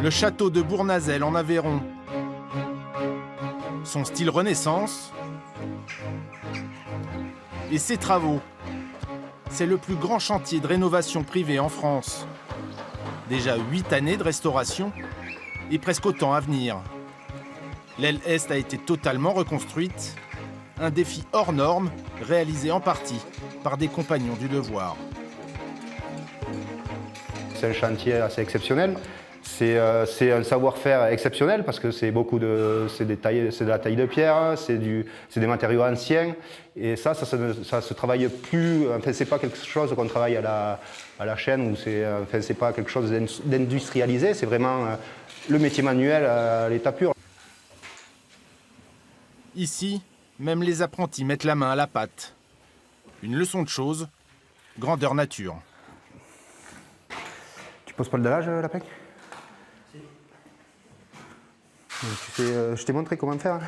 Le château de Bournazel en Aveyron. Son style Renaissance et ses travaux. C'est le plus grand chantier de rénovation privée en France. Déjà 8 années de restauration et presque autant à venir. L'aile Est a été totalement reconstruite. Un défi hors norme, réalisé en partie par des compagnons du devoir. C'est un chantier assez exceptionnel. C'est un savoir-faire exceptionnel parce que c'est de la taille de pierre, c'est des matériaux anciens. Et ça se travaille plus. Enfin, c'est pas quelque chose qu'on travaille à la chaîne ou c'est pas quelque chose d'industrialisé. C'est vraiment le métier manuel à l'état pur. Ici, même les apprentis mettent la main à la pâte. Une leçon de choses, grandeur nature. Tu poses pas le dallage, Lapin ? Je t'ai montré comment faire.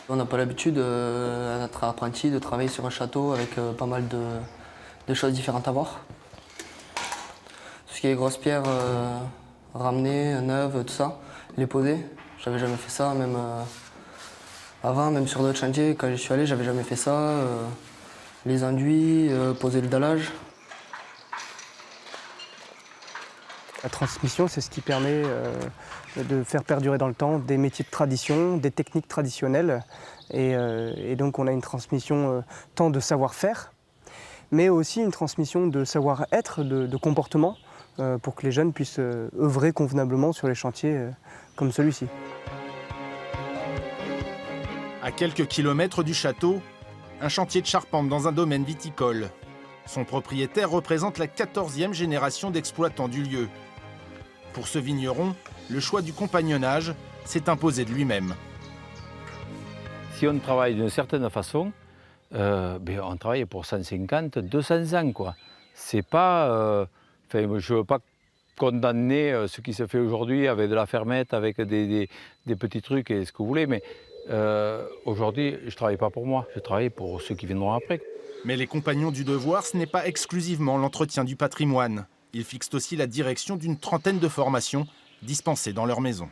On n'a pas l'habitude, à notre apprenti, de travailler sur un château avec pas mal de choses différentes à voir. Tout ce qui est grosses pierres ramenées, neuves, tout ça, les poser. J'avais jamais fait ça, même avant, même sur d'autres chantiers, quand j'y suis allé, j'avais jamais fait ça. Les enduits, poser le dallage. La transmission, c'est ce qui permet de faire perdurer dans le temps des métiers de tradition, des techniques traditionnelles. Et donc on a une transmission tant de savoir-faire, mais aussi une transmission de savoir-être, de comportement, pour que les jeunes puissent œuvrer convenablement sur les chantiers comme celui-ci. À quelques kilomètres du château, un chantier de charpente dans un domaine viticole. Son propriétaire représente la 14e génération d'exploitants du lieu. Pour ce vigneron, le choix du compagnonnage s'est imposé de lui-même. Si on travaille d'une certaine façon, on travaille pour 150, 200 ans, quoi. C'est pas... je ne veux pas condamner ce qui se fait aujourd'hui avec de la fermette, avec des petits trucs et ce que vous voulez, mais aujourd'hui, je ne travaille pas pour moi, je travaille pour ceux qui viendront après. Mais les compagnons du devoir, ce n'est pas exclusivement l'entretien du patrimoine. Ils fixent aussi la direction d'une trentaine de formations dispensées dans leur maison.